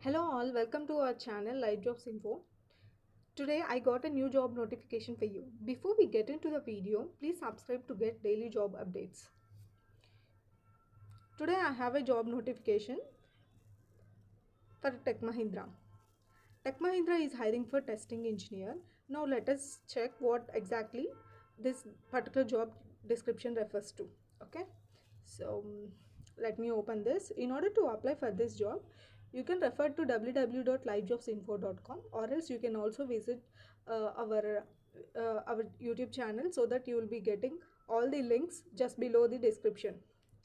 Hello all, welcome to our channel Live Jobs Info. Today I got a new job notification for you. Before we get into the video, please subscribe to get daily job updates. Today I have a job notification for Tech Mahindra. Tech Mahindra is hiring for testing engineer. Now let us check what exactly this particular job description refers to. Okay, so let me open this. In order to apply for this job, you can refer to www.livejobsinfo.com, or else you can also visit our YouTube channel, so that you will be getting all the links just below the description.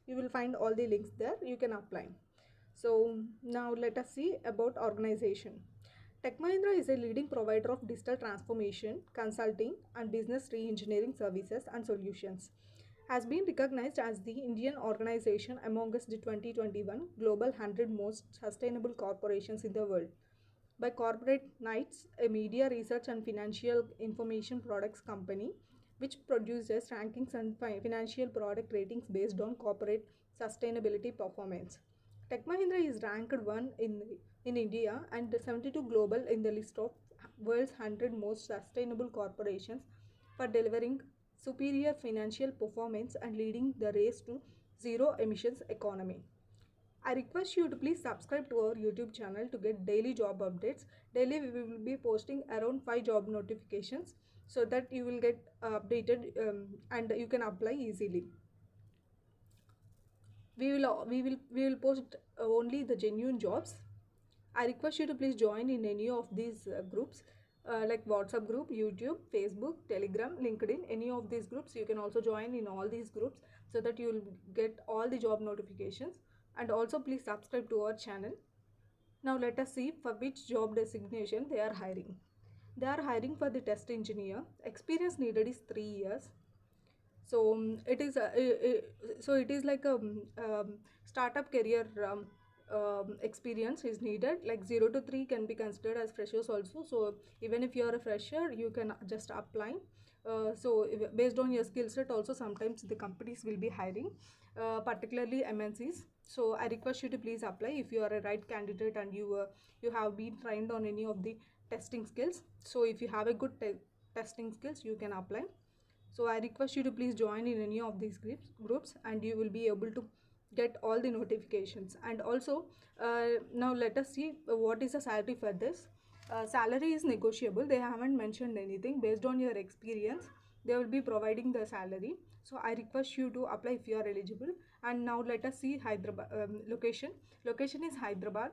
You will find all the links there. You can apply. So now let us see about organization. Tech Mahindra is a leading provider of digital transformation, consulting and business re-engineering services and solutions. Has been recognized as the Indian organization amongst the 2021 Global 100 most sustainable corporations in the world by Corporate Knights, a media research and financial information products company which produces rankings and financial product ratings based on corporate sustainability performance. Tech Mahindra is ranked 1 in India and 72 global in the list of world's 100 most sustainable corporations for delivering superior financial performance and leading the race to zero emissions economy. I request you to please subscribe to our YouTube channel to get daily job updates. Daily we will be posting around 5 job notifications, so that you will get updated and you can apply easily. We will post only the genuine jobs. I request you to please join in any of these groups, like WhatsApp group, YouTube, Facebook, Telegram, LinkedIn, any of these groups. You can also join in all these groups, so that you will get all the job notifications. And also please subscribe to our channel. Now let us see for which job designation they are hiring. They are hiring for the test engineer. Experience needed is 3 years. So it is like a startup career experience is needed. Like 0 to 3 can be considered as freshers also. So even if you are a fresher, you can just apply. Based on your skill set also, sometimes the companies will be hiring, particularly MNCs. So I request you to please apply if you are a right candidate and you have been trained on any of the testing skills. So if you have a good testing skills, you can apply. So I request you to please join in any of these groups, and you will be able to get all the notifications. And also now let us see what is the salary for this. Salary is negotiable. They haven't mentioned anything. Based on your experience, they will be providing the salary. So I request you to apply if you are eligible. And now let us see Hyderabad location is Hyderabad.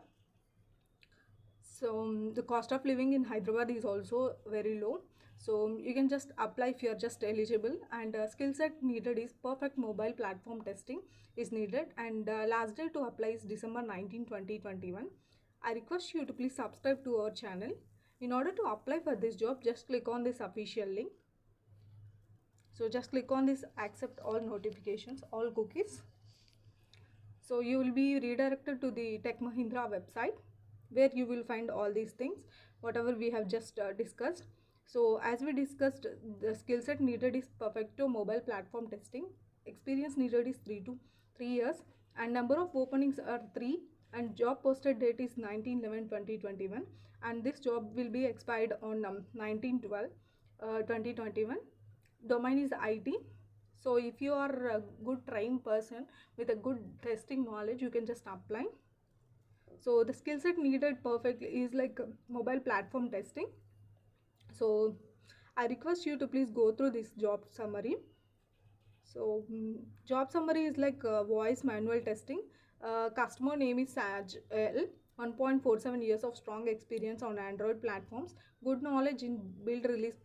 So the cost of living in Hyderabad is also very low. So you can just apply if you are just eligible. And skill set needed is perfect mobile platform testing is needed. And last day to apply is December 19, 2021. I request you to please subscribe to our channel. In order to apply for this job, just click on this official link. So just click on this accept all notifications, all cookies. So you will be redirected to the Tech Mahindra website, where you will find all these things, whatever we have just discussed. So as we discussed, the skill set needed is perfecto mobile platform testing. Experience needed is 3 years, and number of openings are 3, and job posted date is 19/11/2021, and this job will be expired on 19/12/2021. Domain is IT. So if you are a good trained person with a good testing knowledge, you can just apply. So the skill set needed perfectly is like mobile platform testing. So I request you to please go through this job summary. So job summary is like voice manual testing. Customer name is Saj L. 1.47 years of strong experience on Android platforms. Good knowledge in build release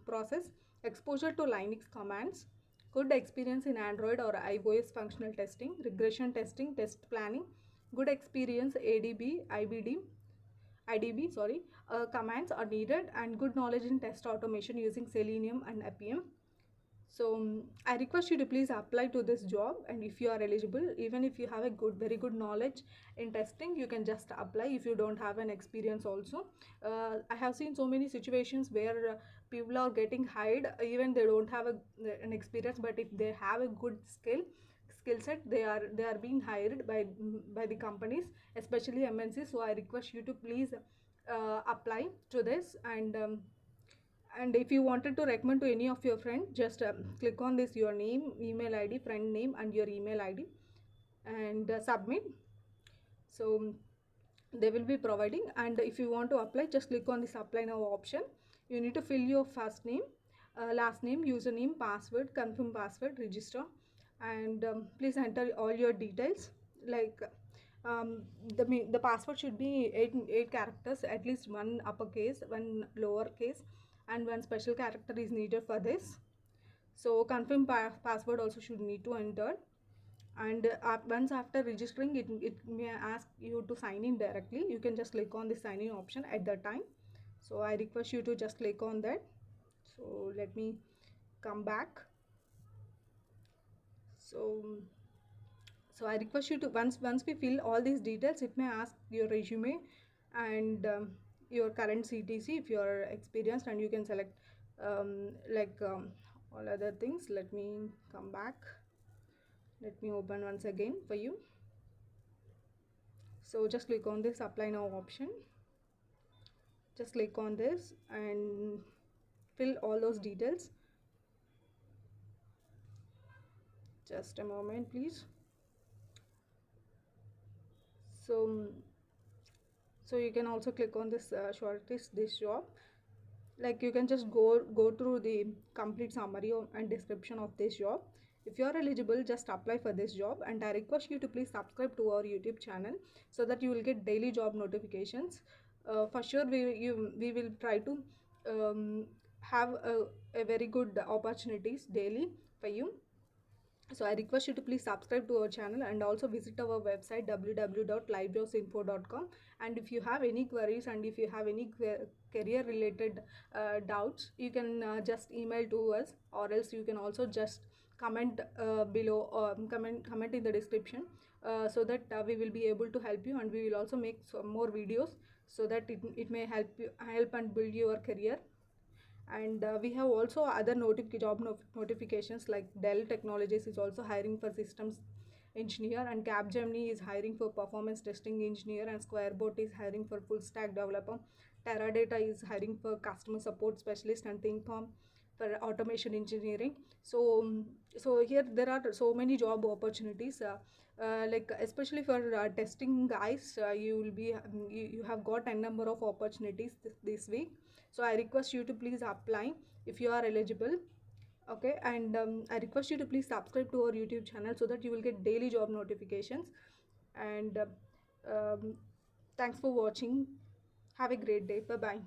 process. Exposure to Linux commands. Good experience in Android or iOS functional testing. Regression testing, test planning. Good experience ADB, IDB, commands are needed, and good knowledge in test automation using Selenium and Appium. So I request you to please apply to this job, and if you are eligible, even if you have a very good knowledge in testing, you can just apply if you don't have an experience also. I have seen so many situations where people are getting hired even they don't have an experience, but if they have a good skill set, they are being hired by the companies, especially MNCs. So I request you to please apply to this. And if you wanted to recommend to any of your friends, just click on this, your name, email ID, friend name and your email ID, and submit. So they will be providing. And if you want to apply, just click on this apply now option. You need to fill your first name, last name, username, password, confirm password, register, and please enter all your details. Like um, the password should be eight characters, at least one uppercase, one lowercase, and one special character is needed for this. So confirm password also should need to enter. And once after registering, it may ask you to sign in directly. You can just click on the sign in option at that time. So I request you to just click on that. So let me come back. So I request you to, once we fill all these details, it may ask your resume and your current CTC if you are experienced, and you can select all other things. Let me come back. Let me open once again for you. So just click on this apply now option. Just click on this and fill all those details. Just a moment please. So you can also click on this shortlist this job. Like you can just go through the complete summary and description of this job. If you are eligible, just apply for this job, and I request you to please subscribe to our YouTube channel so that you will get daily job notifications. For sure we will try to have a very good opportunities daily for you. So I request you to please subscribe to our channel and also visit our website www.livejobsinfo.com. And if you have any queries and if you have any career related doubts, you can just email to us, or else you can also just comment below, or comment in the description, so that we will be able to help you, and we will also make some more videos so that it may help and build your career. And we have also other job notifications, like Dell Technologies is also hiring for systems engineer, and Capgemini is hiring for performance testing engineer, and Squarebot is hiring for full stack developer. Teradata is hiring for customer support specialist, and ThinkForm for automation engineering. So here there are so many job opportunities, like especially for testing guys, you will be you have got a number of opportunities this week. So I request you to please apply if you are eligible. Okay, and I request you to please subscribe to our YouTube channel so that you will get daily job notifications. And um, thanks for watching. Have a great day. Bye bye.